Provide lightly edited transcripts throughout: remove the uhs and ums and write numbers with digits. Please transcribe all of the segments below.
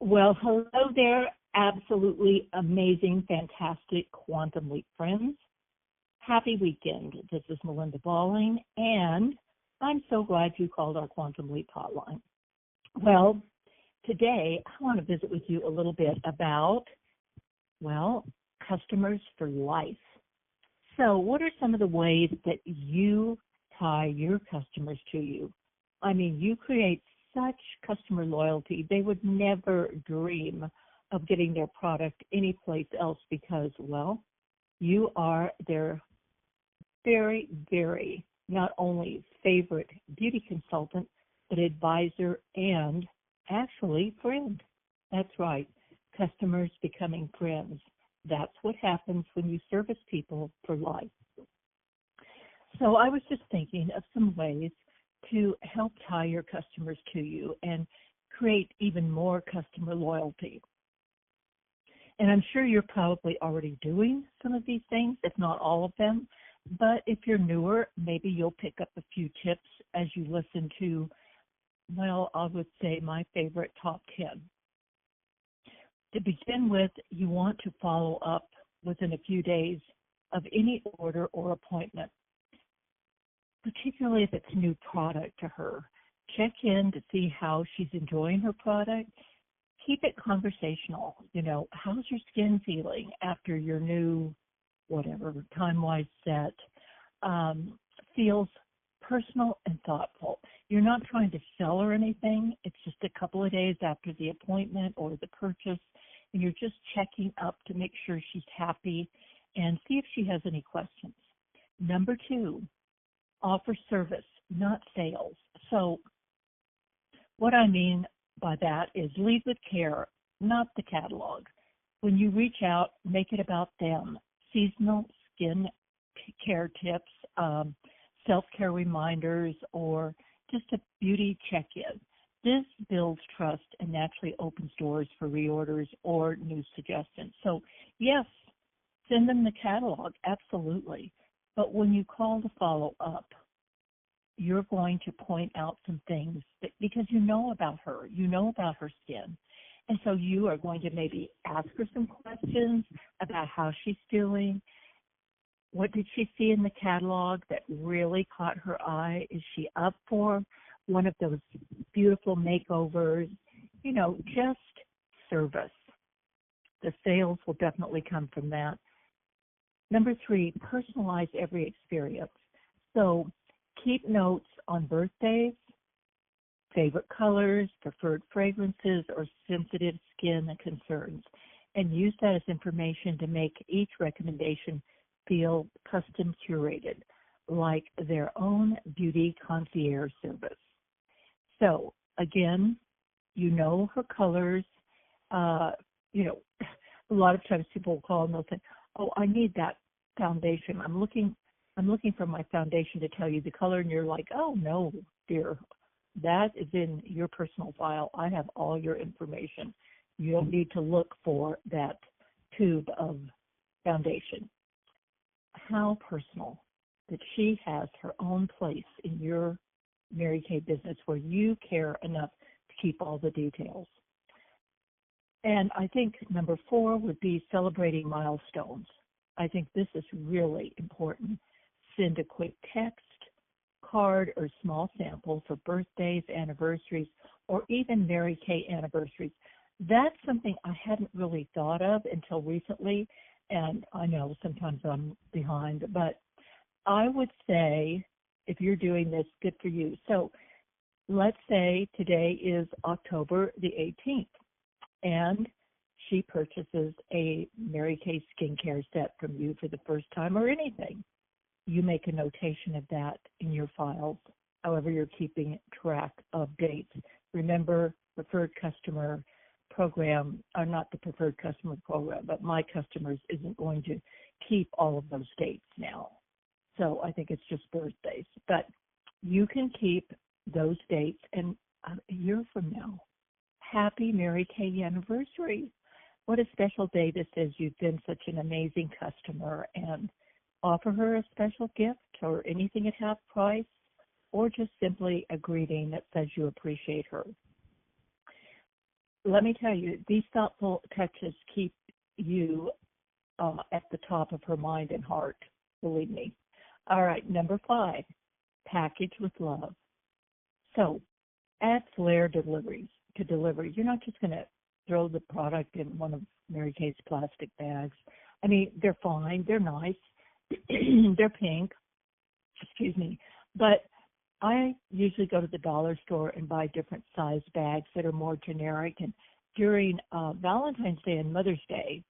Well, hello there, absolutely amazing, fantastic Quantum Leap friends. Happy weekend. This is Melinda Balling, and I'm so glad you called our Quantum Leap hotline. Well, today I want to visit with you a little bit about, well, customers for life. So, what are some of the ways that you tie your customers to you? I mean, you create such customer loyalty. They would never dream of getting their product anyplace else because, well, you are their very, very not only favorite beauty consultant, but advisor and actually friend. That's right, customers becoming friends. That's what happens when you service people for life. So I was just thinking of some ways to help tie your customers to you and create even more customer loyalty. And I'm sure you're probably already doing some of these things, if not all of them. But if you're newer, maybe you'll pick up a few tips as you listen to, well, I would say my favorite top 10. To begin with, you want to follow up within a few days of any order or appointment, particularly if it's a new product to her. Check in to see how she's enjoying her product. Keep it conversational. How's your skin feeling after your new, whatever, time-wise set? Feels personal and thoughtful. You're not trying to sell her anything. It's just a couple of days after the appointment or the purchase, and you're just checking up to make sure she's happy and see if she has any questions. Number 2, offer service, not sales. So what I mean by that is lead with care, not the catalog. When you reach out, make it about them. Seasonal skin care tips, self-care reminders, or just a beauty check-in. This builds trust and naturally opens doors for reorders or new suggestions. So yes, send them the catalog, absolutely. But when you call to follow up, you're going to point out some things because you know about her, skin. And so you are going to maybe ask her some questions about how she's doing. What did she see in the catalog that really caught her eye? Is she up for one of those beautiful makeovers? Just service. The sales will definitely come from that. Number 3, personalize every experience. So keep notes on birthdays, favorite colors, preferred fragrances, or sensitive skin concerns, and use that as information to make each recommendation feel custom curated, like their own beauty concierge service. So again, her colors. A lot of times people will call and they'll say, "Oh, I need that foundation. I'm looking for my foundation to tell you the color," and you're like, "Oh no, dear, that is in your personal file. I have all your information. You don't need to look for that tube of foundation." How personal that she has her own place in your Mary Kay business where you care enough to keep all the details. And I think number 4 would be celebrating milestones. I think this is really important. Send a quick text, card, or small sample for birthdays, anniversaries, or even Mary Kay anniversaries. That's something I hadn't really thought of until recently, and I know sometimes I'm behind, but I would say if you're doing this, good for you. So let's say today is October the 18th, and she purchases a Mary Kay skincare set from you for the first time or anything. You make a notation of that in your files, however you're keeping track of dates. Remember, preferred customer program, or not the preferred customer program, but My Customers isn't going to keep all of those dates now. So I think it's just birthdays. But you can keep those dates, and a year from now, happy Mary Kay anniversary. What a special day this is. You've been such an amazing customer, and offer her a special gift or anything at half price, or just simply a greeting that says you appreciate her. let me tell you, these thoughtful touches keep you at the top of her mind and heart, believe me. All right, number 5, package with love. So add flair deliveries to delivery. You're not just going to throw the product in one of Mary Kay's plastic bags. I mean, they're fine, they're nice, they're pink, excuse me, but I usually go to the dollar store and buy different size bags that are more generic. And during Valentine's Day and Mother's Day,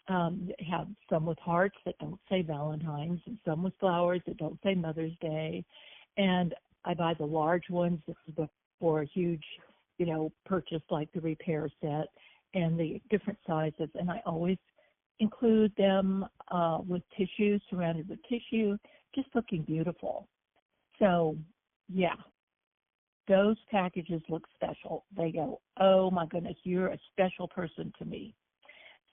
have some with hearts that don't say Valentine's, and some with flowers that don't say Mother's Day. And I buy the large ones. This is for a huge, purchase like the repair set and the different sizes. And I always include them with tissue, surrounded with tissue, just looking beautiful. So, yeah, those packages look special. They go, oh my goodness, you're a special person to me.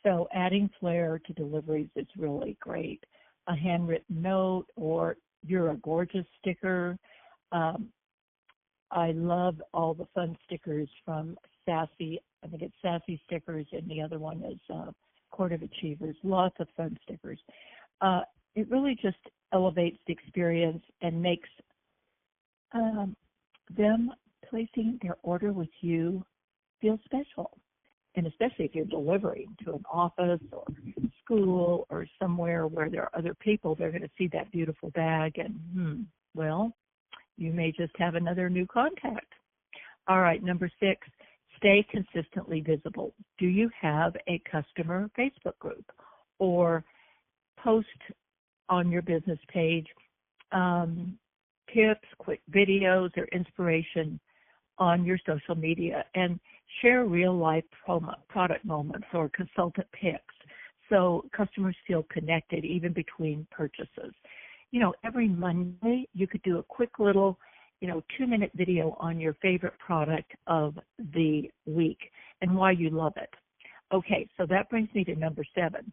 So adding flair to deliveries is really great. A handwritten note or you're a gorgeous sticker. I love all the fun stickers from Sassy. I think it's Sassy Stickers, and the other one is Court of Achievers. Lots of fun stickers. It really just elevates the experience and makes them placing their order with you feel special. And especially if you're delivering to an office or school or somewhere where there are other people, they're going to see that beautiful bag and, well, you may just have another new contact. All right, number 6, stay consistently visible. Do you have a customer Facebook group or post on your business page tips, quick videos, or inspiration on your social media, and share real-life product moments or consultant picks so customers feel connected even between purchases. Every Monday you could do a quick little, 2-minute video on your favorite product of the week and why you love it. Okay, so that brings me to number 7.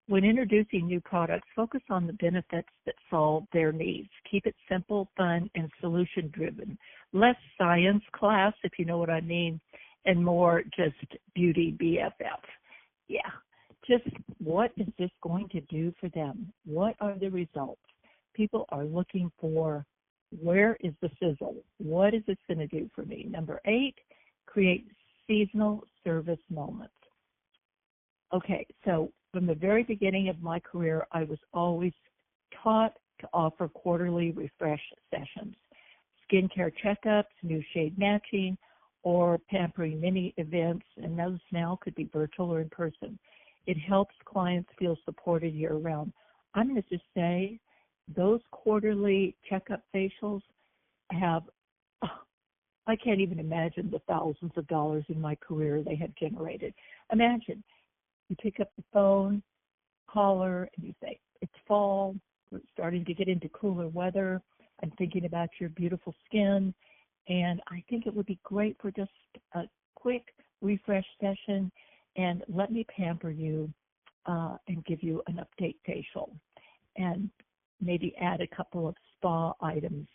When introducing new products, focus on the benefits that solve their needs. Keep it simple, fun, and solution-driven. Less science class, if you know what I mean, and more just beauty BFF. Yeah, just what is this going to do for them? What are the results? People are looking for, where is the sizzle? What is this going to do for me? Number 8, create seasonal service moments. Okay, so from the very beginning of my career, I was always taught to offer quarterly refresh sessions, skincare checkups, new shade matching, or pampering mini events, and those now could be virtual or in person. It helps clients feel supported year-round. I'm going to just say those quarterly checkup facials have, I can't even imagine the thousands of dollars in my career they have generated. Imagine. You pick up the phone, call her, and you say, it's fall, we're starting to get into cooler weather, I'm thinking about your beautiful skin, and I think it would be great for just a quick refresh session, and let me pamper you and give you an update facial, and maybe add a couple of spa items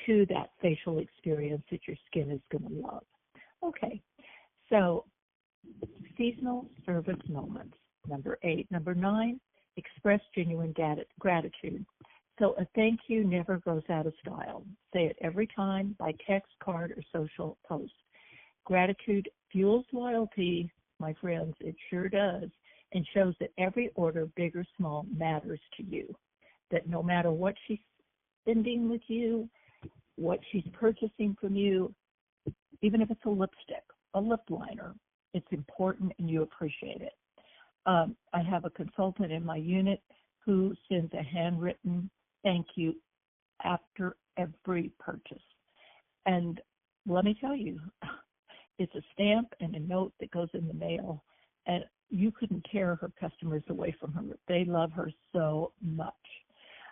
to that facial experience that your skin is going to love. Okay, so seasonal service moments, number 8. Number 9, express genuine gratitude. So a thank you never goes out of style. Say it every time by text, card, or social post. Gratitude fuels loyalty, my friends. It sure does, and shows that every order, big or small, matters to you. That no matter what she's spending with you, what she's purchasing from you, even if it's a lipstick, a lip liner, it's important and you appreciate it. I have a consultant in my unit who sends a handwritten thank you after every purchase. And let me tell you, it's a stamp and a note that goes in the mail, and you couldn't tear her customers away from her. They love her so much.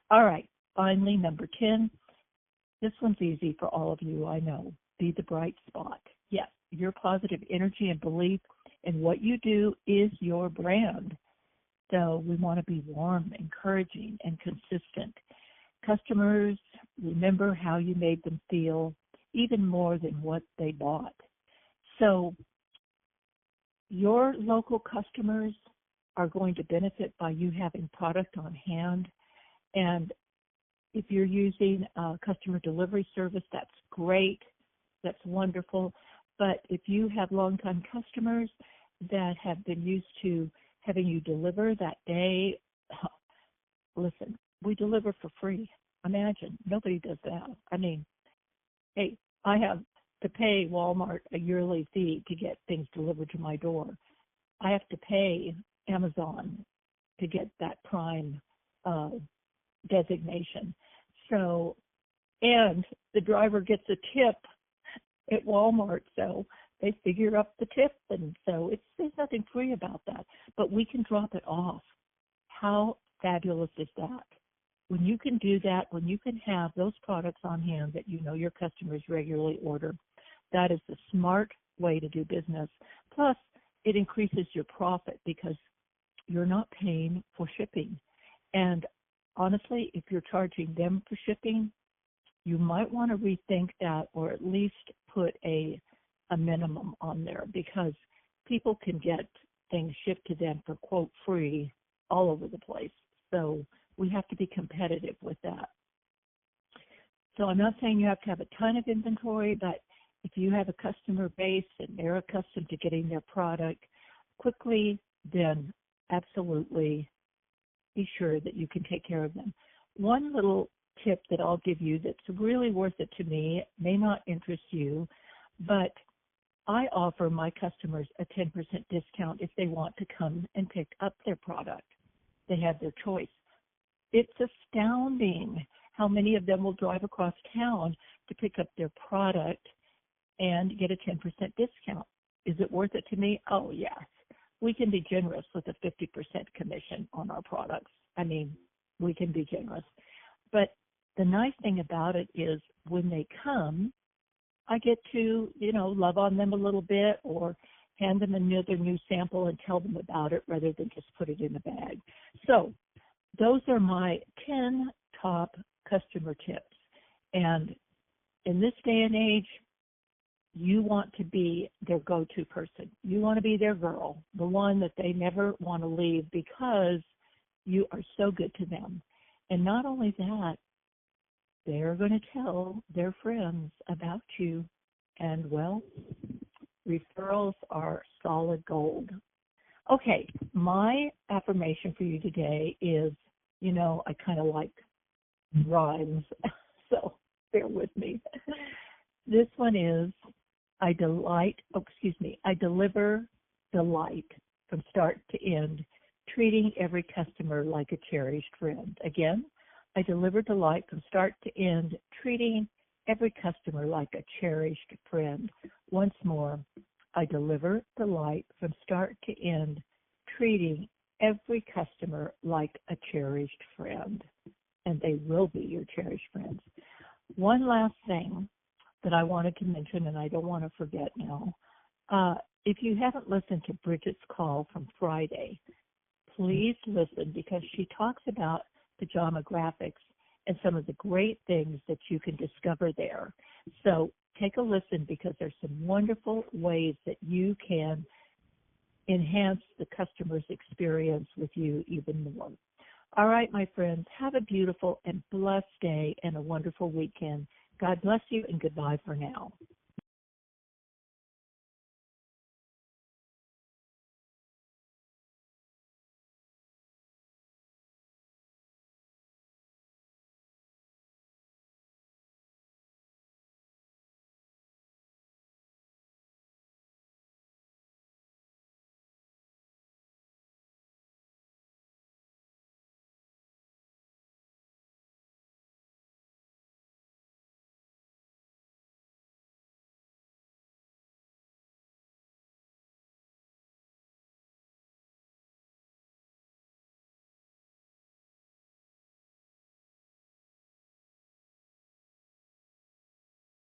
All right, finally, number 10. This one's easy for all of you, I know. Be the bright spot. Yes, your positive energy and belief in what you do is your brand. So we want to be warm, encouraging, and consistent. Customers remember how you made them feel even more than what they bought. So your local customers are going to benefit by you having product on hand. And if you're using a customer delivery service, that's great. That's wonderful. But if you have longtime customers that have been used to having you deliver that day, listen, we deliver for free. Imagine, nobody does that. I mean, hey, I have to pay Walmart a yearly fee to get things delivered to my door. I have to pay Amazon to get that Prime designation. So, and the driver gets a tip at Walmart, so they figure up the tip, and so there's nothing free about that. But we can drop it off. How fabulous is that? When you can do that, when you can have those products on hand that you know your customers regularly order, that is the smart way to do business. Plus, it increases your profit because you're not paying for shipping. And honestly, if you're charging them for shipping, you might want to rethink that, or at least put a minimum on there, because people can get things shipped to them for, quote, free all over the place. So we have to be competitive with that. So I'm not saying you have to have a ton of inventory, but if you have a customer base and they're accustomed to getting their product quickly, then absolutely be sure that you can take care of them. One little tip that I'll give you that's really worth it to me, may not interest you, but I offer my customers a 10% discount if they want to come and pick up their product. They have their choice. It's astounding how many of them will drive across town to pick up their product and get a 10% discount. Is it worth it to me? Oh, yes. We can be generous with a 50% commission on our products. I mean, we can be generous. But the nice thing about it is when they come, I get to, love on them a little bit, or hand them another new sample and tell them about it rather than just put it in a bag. So those are my 10 top customer tips. And in this day and age, you want to be their go-to person. You want to be their girl, the one that they never want to leave because you are so good to them. And not only that, they're going to tell their friends about you. And, well, referrals are solid gold. Okay, my affirmation for you today is, I kind of like rhymes, so bear with me. This one is, I deliver delight from start to end, treating every customer like a cherished friend. Again, I deliver delight from start to end, treating every customer like a cherished friend. Once more, I deliver delight from start to end, treating every customer like a cherished friend. And they will be your cherished friends. One last thing that I wanted to mention, and I don't want to forget now. If you haven't listened to Bridget's call from Friday, please listen, because she talks about pajama graphics and some of the great things that you can discover there. So take a listen, because there's some wonderful ways that you can enhance the customer's experience with you even more. All right, my friends, have a beautiful and blessed day and a wonderful weekend. God bless you, and goodbye for now.